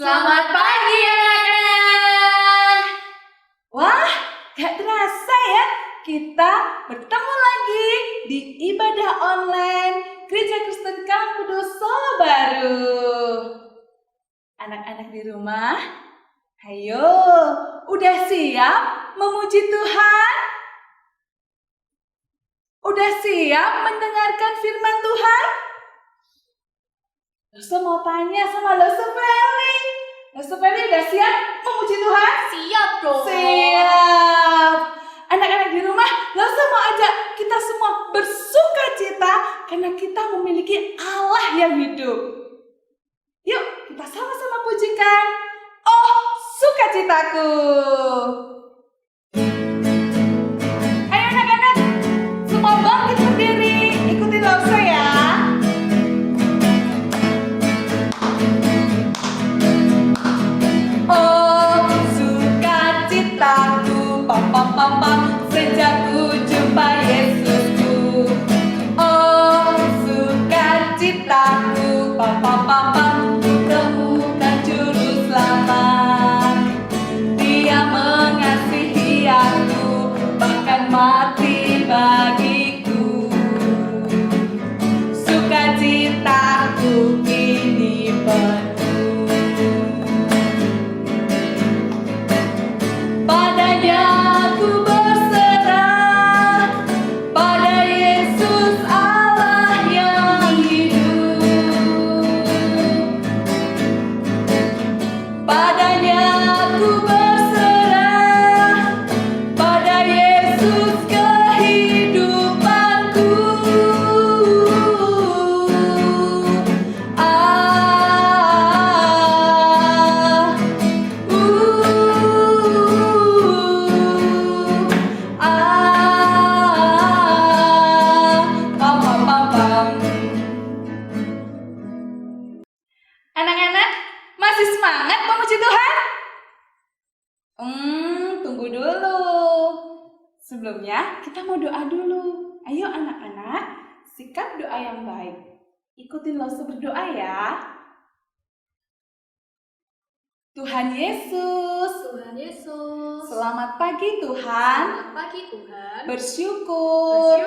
Selamat pagi anak-anak. Wah, gak terasa ya, kita bertemu lagi di ibadah online Gereja Kristen Kampudu Solo Baru. Anak-anak di rumah, ayo, udah siap memuji Tuhan? Udah siap mendengarkan firman Tuhan? Loso mau tanya sama Loso Feli. Loso Feli udah siap memuji Tuhan? Siap dong. Siap. Anak-anak di rumah, Loso mau ajak kita semua bersuka cita karena kita memiliki Allah yang hidup. Yuk, kita sama-sama pujikan. Oh, sukacitaku. Ayo anak-anak, semua bangkit berdiri, ikuti Loso ya. Oh, sukacitaku, pam pam pam pam, sejak ku jumpa Yesusku. Oh, sukacitaku, pam pam pam pam, temukan juru selamat. Dia mengasihi aku, bahkan mati bagiku. Sukacitaku kini penuh. Padanya aku berserah, pada Yesus Allah yang hidup. Padanya aku berserah, pada Yesus kehidupanku. Pam pam pam pam. Anak-anak, masih semangat memuji Tuhan? Tunggu dulu. Sebelumnya, kita mau doa dulu. Ayo anak-anak, sikap doa yang baik. Ikutin Loso berdoa ya. Tuhan Yesus, Tuhan Yesus. selamat pagi Tuhan. Selamat pagi Tuhan. Bersyukur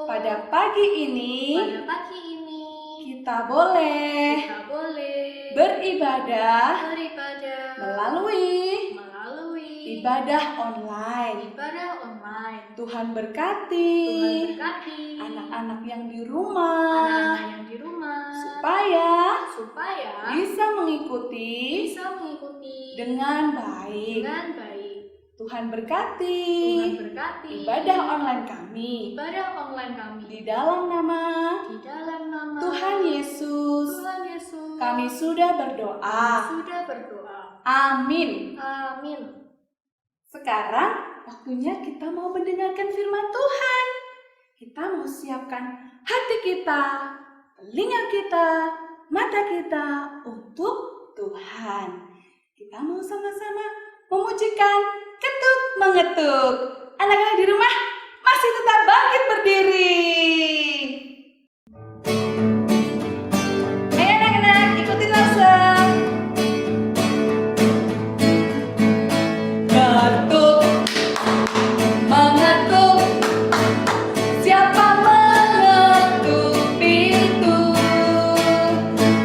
Pada pada pagi ini pagi ini kita boleh kita boleh beribadah beribadah melalui melalui ibadah online. ibadah online. Tuhan berkati Tuhan berkati anak-anak yang di anak-anak rumah yang di rumah supaya supaya bisa mengikuti bisa mengikuti dengan baik. dengan baik. Tuhan berkati Tuhan berkati ibadah online kami ibadah online kami di dalam nama di dalam nama Tuhan Yesus. Tuhan Yesus. Kami sudah berdoa. sudah berdoa. Amin. Amin. Sekarang waktunya kita mau mendengarkan firman Tuhan. Kita mau siapkan hati kita, telinga kita, mata kita untuk Tuhan. Kita mau sama-sama memujikan ketuk mengetuk. Anak-anak di rumah masih tetap bangkit berdiri. Ayo anak-anak, ikutin Loso. Ketuk, mengetuk, siapa mengetuk pintu?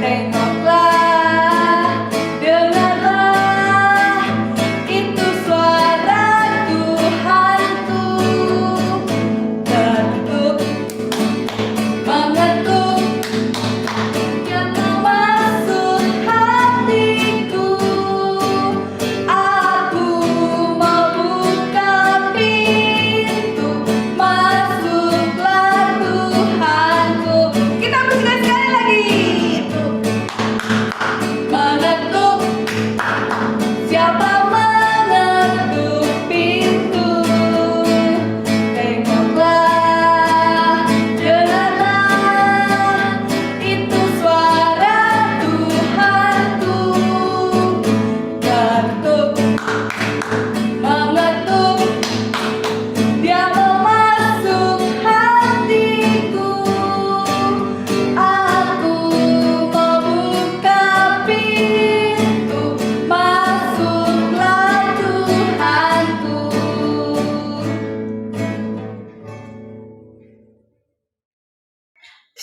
Tengoklah, dengarlah, itu suara Tuhanku.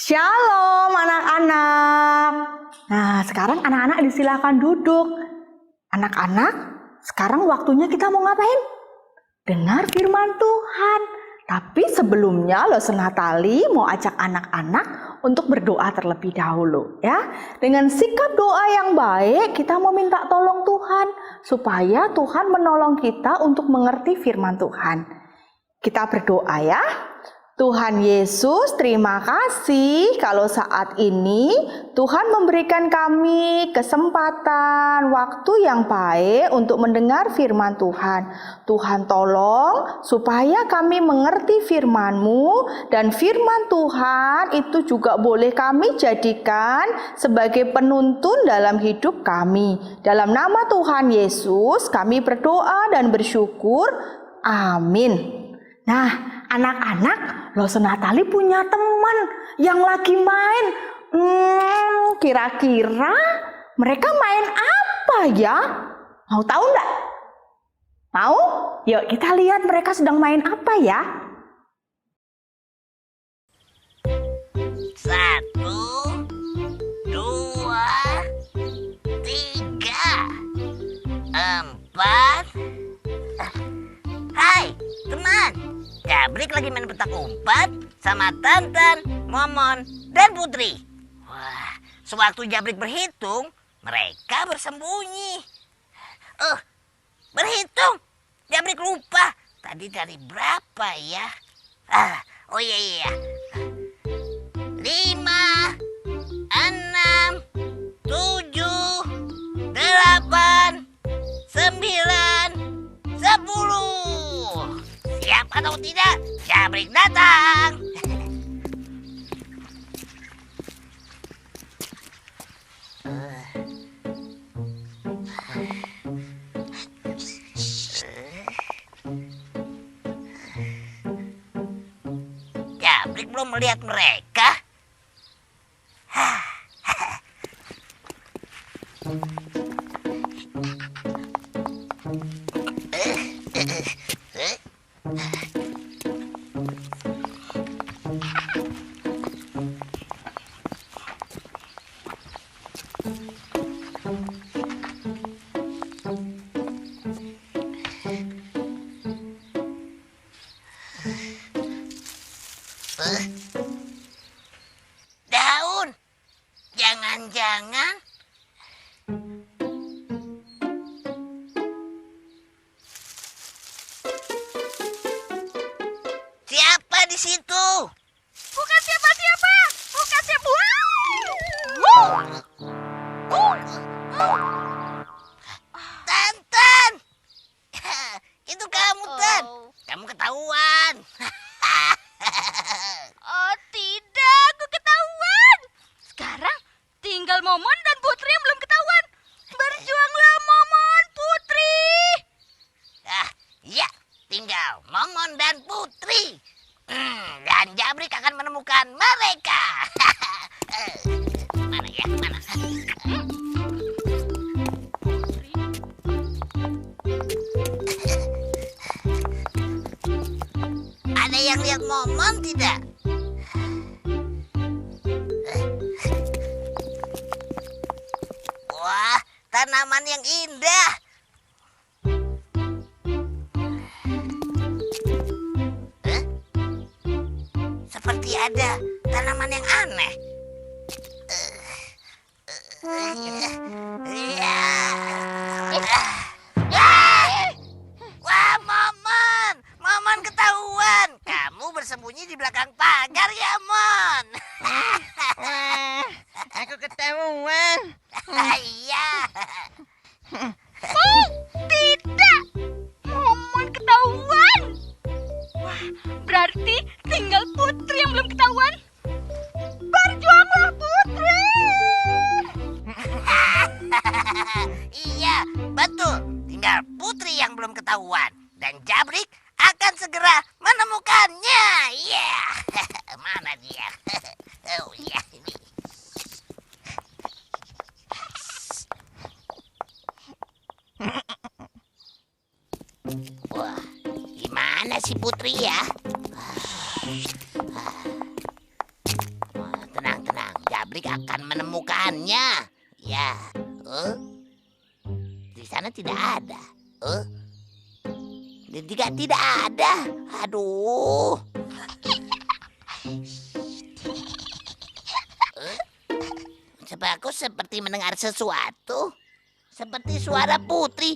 Shalom anak-anak. Nah, sekarang anak-anak disilakan duduk. Anak-anak, sekarang waktunya kita mau ngapain? Dengar firman Tuhan. Tapi sebelumnya Lesson Natali mau ajak anak-anak untuk berdoa terlebih dahulu ya. Dengan sikap doa yang baik, kita mau minta tolong Tuhan supaya Tuhan menolong kita untuk mengerti firman Tuhan. Kita berdoa ya. Tuhan Yesus, terima kasih kalau saat ini Tuhan memberikan kami kesempatan, waktu yang baik untuk mendengar firman Tuhan. Tuhan tolong supaya kami mengerti firman-Mu, dan firman Tuhan itu juga boleh kami jadikan sebagai penuntun dalam hidup kami. Dalam nama Tuhan Yesus kami berdoa dan bersyukur. Amin. Nah, anak-anak, Lesson Natali punya teman yang lagi main. Kira-kira mereka main apa ya? Mau tahu enggak? Mau? Yuk kita lihat mereka sedang main apa ya. 1, 2, 3, 4. Hai teman, Jabrik lagi main petak umpet sama Tantan, Momon, dan Putri. Wah, sewaktu Jabrik berhitung, mereka bersembunyi. Berhitung, Jabrik lupa. Tadi dari berapa ya? Oh iya. 5, 6, 7, 8, 9, 10. Siap atau tidak? Jabrik datang. Jabrik belum melihat mereka. Daun, jangan-jangan siapa di situ? Bukan siapa-siapa, bukan siapa. Tantan, itu kamu Tan. Kamu ketahuan. Oh tidak, aku ketahuan. Sekarang tinggal Momon dan Putri yang belum ketahuan. Berjuanglah Momon, Putri. Ya, tinggal Momon dan Putri. Dan Jabrik akan menemukan mereka. Mana ya, mana? Ada yang lihat Momon tidak? Wah, tanaman yang indah. Seperti ada tanaman yang aneh. Wah, Momon ketahuan. Kamu bersembunyi di belakang pagar ya, Mon? Aku ketahuan. Iya. Tidak, Momon ketahuan. Wah, berarti tinggal Putri yang belum ketahuan. Berjuanglah Putri. Iya, betul. Tinggal Putri yang belum ketahuan. Dan Jabrik akan segera menemukannya. Iya. Mana dia? Oh iya, ini. Wah, gimana si Putri ya? Jabrik akan menemukannya. Ya, di sana tidak ada. Juga tidak ada. Aduh. Aku seperti mendengar sesuatu. Seperti suara putri.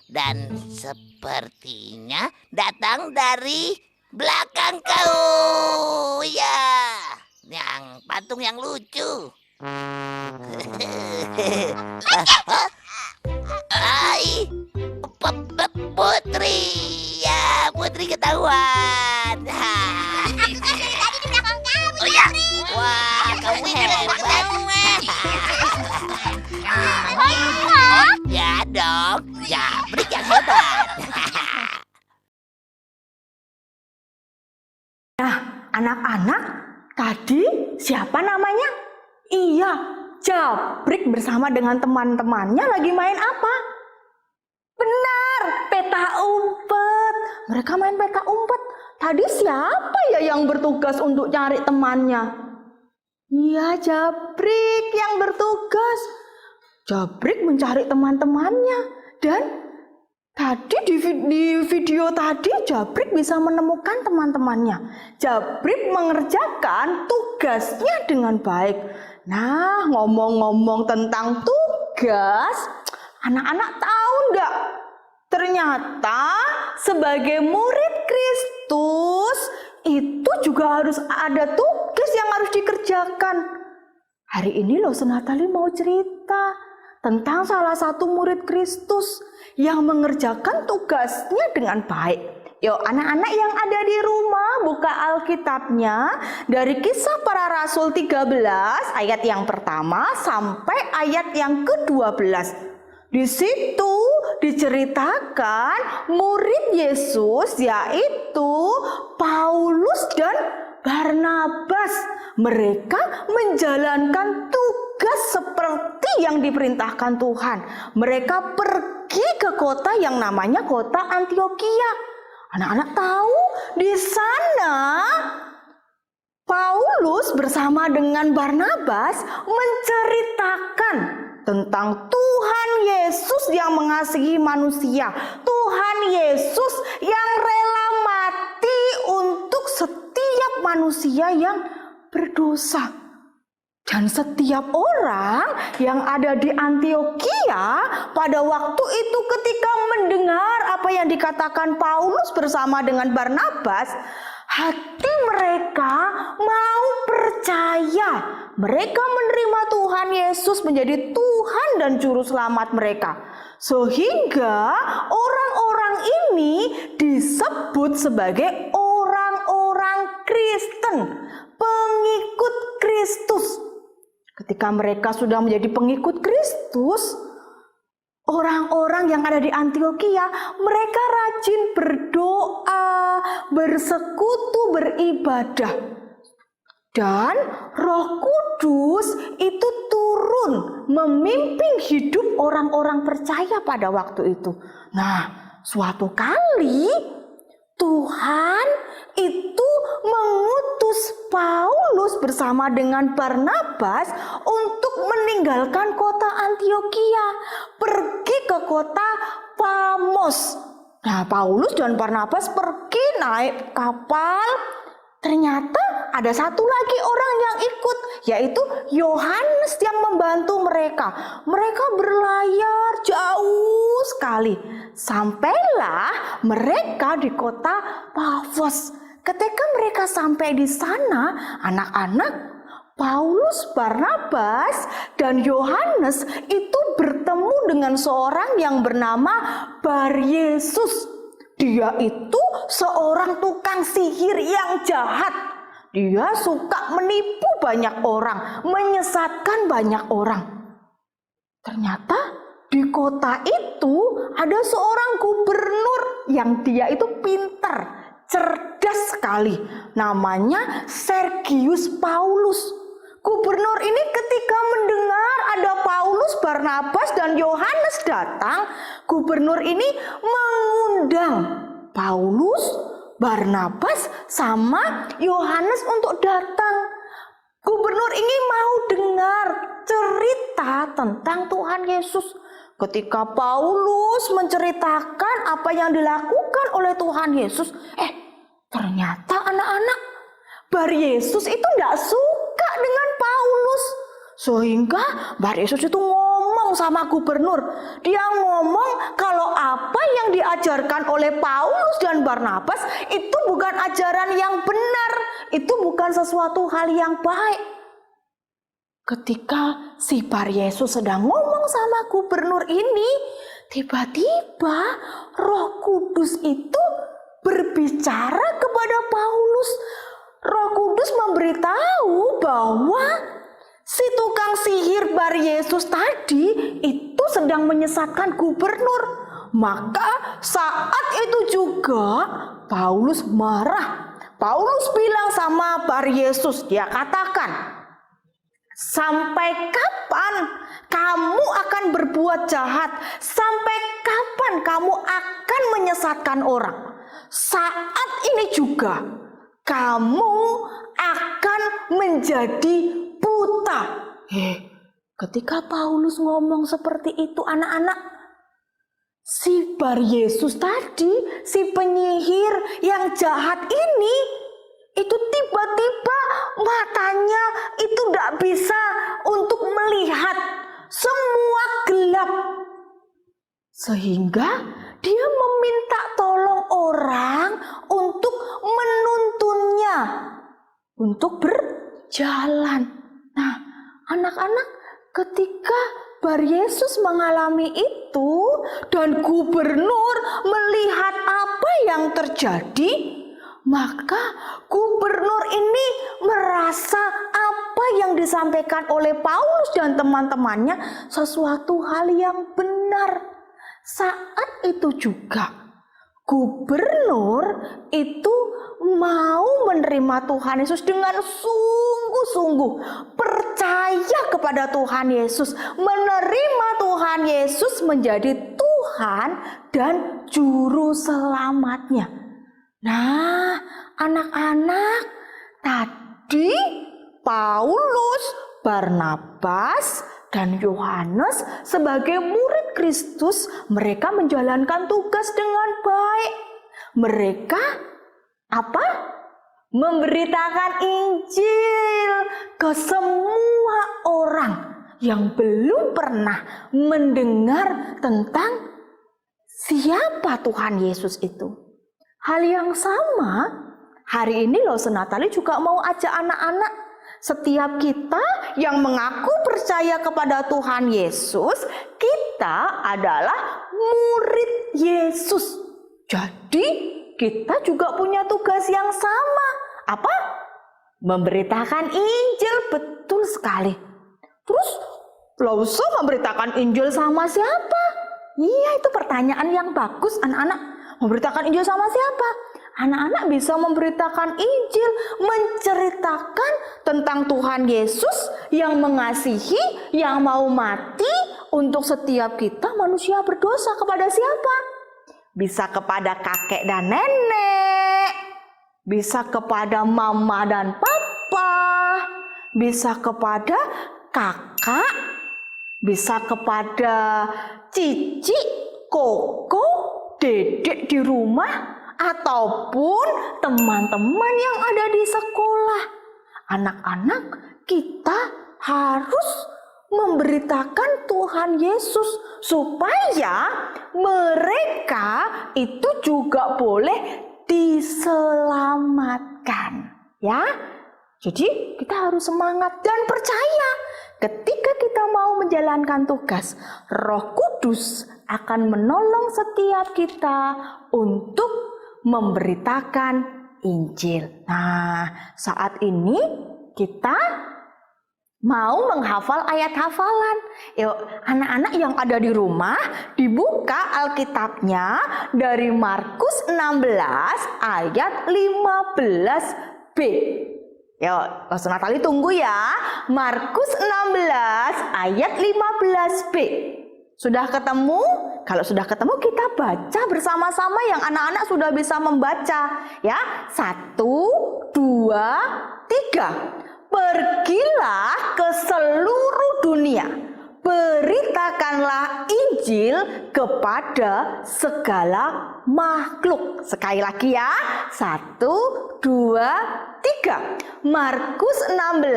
Dan sepertinya datang dari belakang kau. Ya, yang patung yang lucu. Hai, Putri. Ya, Putri ketahuan. Oh ya, wah, kamu hebat. Ya dong, Jabrik yang hebat. Nah, anak-anak, tadi siapa namanya? Iya, Jabrik bersama dengan teman-temannya lagi main apa? Benar, peta umpet. Mereka main peta umpet. Tadi siapa ya yang bertugas untuk cari temannya? Iya, Jabrik yang bertugas. Jabrik mencari teman-temannya. Dan tadi di video tadi Jabrik bisa menemukan teman-temannya. Jabrik mengerjakan tugasnya dengan baik. Nah, ngomong-ngomong tentang tugas, anak-anak tahu enggak? Ternyata sebagai murid Kristus itu juga harus ada tugas yang harus dikerjakan. Hari ini loh Senatali mau cerita tentang salah satu murid Kristus yang mengerjakan tugasnya dengan baik. Yuk anak-anak yang ada di rumah buka Alkitabnya dari Kisah Para Rasul 13 ayat yang pertama sampai ayat yang ke-12. Di situ diceritakan murid Yesus yaitu Paulus dan Barnabas. Mereka menjalankan tugas seperti yang diperintahkan Tuhan. Mereka pergi ke kota yang namanya kota Antiokhia. Anak-anak tahu di sana Paulus bersama dengan Barnabas menceritakan tentang Tuhan Yesus yang mengasihi manusia. Tuhan Yesus yang rela mati untuk setiap manusia yang berdosa. Dan setiap orang yang ada di Antiokhia pada waktu itu ketika mendengar apa yang dikatakan Paulus bersama dengan Barnabas, hati mereka mau percaya. Mereka menerima Tuhan Yesus menjadi Tuhan dan Juru Selamat mereka. Sehingga orang-orang ini disebut sebagai orang-orang Kristen, pengikut Kristus. Ketika mereka sudah menjadi pengikut Kristus, orang-orang yang ada di Antiokhia, mereka rajin berdoa, bersekutu, beribadah. Dan Roh Kudus itu turun memimpin hidup orang-orang percaya pada waktu itu. Nah, suatu kali Tuhan itu mengutus Paulus bersama dengan Barnabas untuk meninggalkan kota Antiokhia, pergi ke kota Pamos. Nah, Paulus dan Barnabas pergi naik kapal. Ternyata ada satu lagi orang yang ikut, yaitu Yohanes yang membantu mereka. Mereka berlayar jauh sekali. Sampailah mereka di kota Pafos. Ketika mereka sampai di sana, anak-anak Paulus, Barnabas, dan Yohanes itu bertemu dengan seorang yang bernama Baryesus. Dia itu seorang tukang sihir yang jahat. Dia suka menipu banyak orang, menyesatkan banyak orang. Ternyata di kota itu ada seorang gubernur yang dia itu pintar, cerdas sekali. Namanya Sergius Paulus. Gubernur ini ketika mendengar ada Paulus, Barnabas, dan Yohanes datang, gubernur ini mengundang Paulus, Barnabas, sama Yohanes untuk datang. Gubernur ini mau dengar cerita tentang Tuhan Yesus. Ketika Paulus menceritakan apa yang dilakukan oleh Tuhan Yesus, ternyata anak-anak, Bar Yesus itu tidak suka dengan Paulus. Sehingga Bar Yesus itu ngomong sama gubernur. Dia ngomong kalau apa yang diajarkan oleh Paulus dan Barnabas itu bukan ajaran yang benar. Itu bukan sesuatu hal yang baik. Ketika si Bar Yesus sedang ngomong sama gubernur ini, tiba-tiba Roh Kudus itu berbicara kepada Paulus. Roh Kudus memberitahu bahwa si tukang sihir Bar Yesus tadi itu sedang menyesatkan gubernur. Maka saat itu juga Paulus marah. Paulus bilang sama Bar Yesus, dia katakan, sampai kapan kamu akan berbuat jahat? Sampai kapan kamu akan menyesatkan orang? Saat ini juga kamu akan menjadi buta. Ketika Paulus ngomong seperti itu, anak-anak, si Bar Yesus tadi, si penyihir yang jahat ini, itu tiba-tiba matanya itu tidak bisa untuk melihat, semua gelap. Sehingga dia meminta tolong orang untuk menuntunnya untuk berjalan. Nah, anak-anak, ketika Bar Yesus mengalami itu dan gubernur melihat apa yang terjadi, maka gubernur ini merasa apa yang disampaikan oleh Paulus dan teman-temannya sesuatu hal yang benar. Saat itu juga gubernur itu mau menerima Tuhan Yesus dengan sungguh-sungguh, percaya kepada Tuhan Yesus, menerima Tuhan Yesus menjadi Tuhan dan juru selamatnya. Nah, anak-anak, tadi Paulus, Barnabas, dan Yohanes sebagai murid Kristus, mereka menjalankan tugas dengan baik. Mereka apa? Memberitakan Injil ke semua orang yang belum pernah mendengar tentang siapa Tuhan Yesus itu. Hal yang sama, hari ini Lause Natali juga mau ajak anak-anak, setiap kita yang mengaku percaya kepada Tuhan Yesus, kita adalah murid Yesus. Jadi kita juga punya tugas yang sama. Apa? Memberitakan Injil, betul sekali. Terus Lause memberitakan Injil sama siapa? Iya, itu pertanyaan yang bagus, anak-anak. Memberitakan Injil sama siapa? Anak-anak bisa memberitakan Injil, menceritakan tentang Tuhan Yesus yang mengasihi, yang mau mati untuk setiap kita manusia berdosa. Kepada siapa? Bisa kepada kakek dan nenek, bisa kepada mama dan papa, bisa kepada kakak, bisa kepada cici, koko, dedek di rumah, ataupun teman-teman yang ada di sekolah. Anak-anak, kita harus memberitakan Tuhan Yesus supaya mereka itu juga boleh diselamatkan, ya. Jadi kita harus semangat dan percaya ketika kita mau menjalankan tugas, Roh Kudus akan menolong setiap kita untuk memberitakan Injil. Nah, saat ini kita mau menghafal ayat hafalan. Yuk, anak-anak yang ada di rumah, dibuka Alkitabnya dari Markus 16 ayat 15b. Yuk, Lause Natali tunggu ya. Markus 16 ayat 15b. Sudah ketemu? Kalau sudah ketemu, kita baca bersama-sama yang anak-anak sudah bisa membaca. Ya, 1, 2, 3. Pergilah ke seluruh dunia, beritakanlah Injil kepada segala makhluk. Sekali lagi ya, 1, 2, 3. Markus 16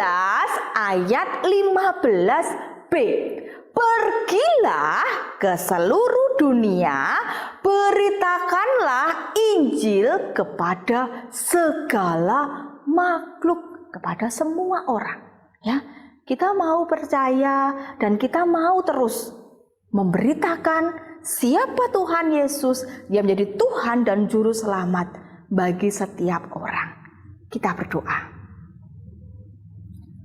ayat 15b. Pergilah ke seluruh dunia, beritakanlah Injil kepada segala makhluk, kepada semua orang. Ya, kita mau percaya dan kita mau terus memberitakan siapa Tuhan Yesus yang menjadi Tuhan dan Juru Selamat bagi setiap orang. Kita berdoa.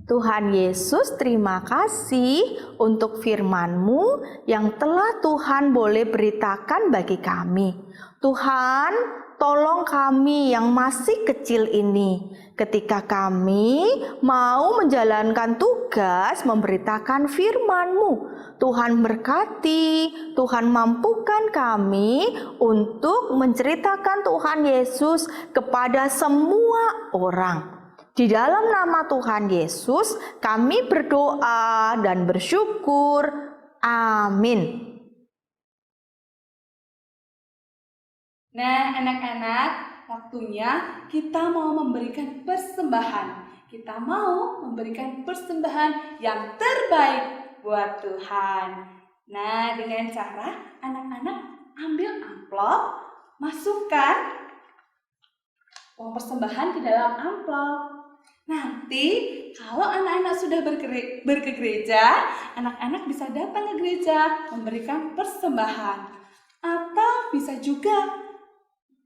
Tuhan Yesus, terima kasih untuk firman-Mu yang telah Tuhan boleh beritakan bagi kami. Tuhan, tolong kami yang masih kecil ini, ketika kami mau menjalankan tugas memberitakan firman-Mu. Tuhan berkati, Tuhan mampukan kami untuk menceritakan Tuhan Yesus kepada semua orang. Di dalam nama Tuhan Yesus, kami berdoa dan bersyukur. Amin. Nah, anak-anak, waktunya kita mau memberikan persembahan. Kita mau memberikan persembahan yang terbaik buat Tuhan. Nah, dengan cara anak-anak ambil amplop, masukkan uang persembahan ke dalam amplop. Nanti kalau anak-anak sudah bergereja, anak-anak bisa datang ke gereja memberikan persembahan. Atau bisa juga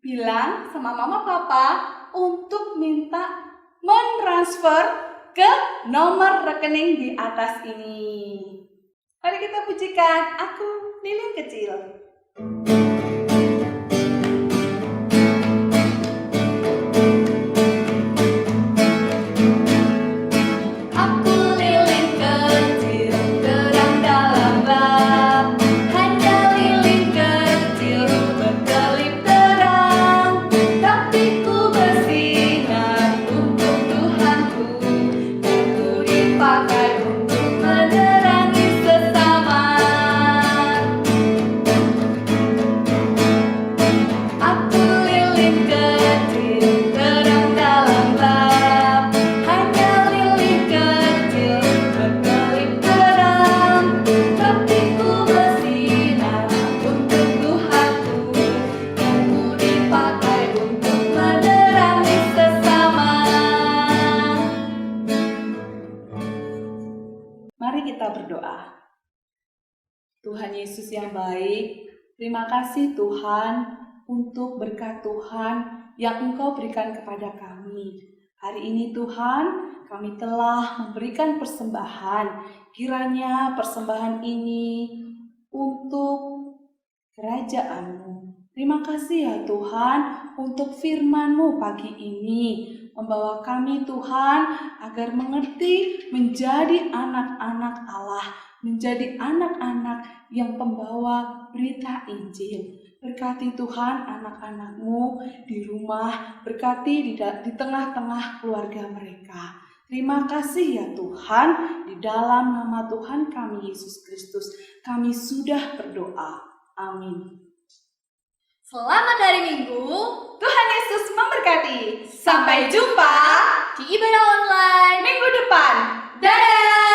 bilang sama mama papa untuk minta mentransfer ke nomor rekening di atas ini. Mari kita pujikan Aku Lilin Kecil. Mari kita berdoa. Tuhan Yesus yang baik, terima kasih Tuhan untuk berkat Tuhan yang Engkau berikan kepada kami. Hari ini Tuhan, kami telah memberikan persembahan. Kiranya persembahan ini untuk kerajaan-Mu. Terima kasih ya Tuhan untuk firman-Mu pagi ini. Membawa kami Tuhan agar mengerti menjadi anak-anak Allah, menjadi anak-anak yang pembawa berita Injil. Berkati Tuhan anak-anak-Mu di rumah, berkati di tengah-tengah keluarga mereka. Terima kasih ya Tuhan, di dalam nama Tuhan kami Yesus Kristus, kami sudah berdoa. Amin. Selamat hari Minggu. Tuhan Yesus memberkati. Sampai jumpa Di ibadah online minggu depan. Dadah!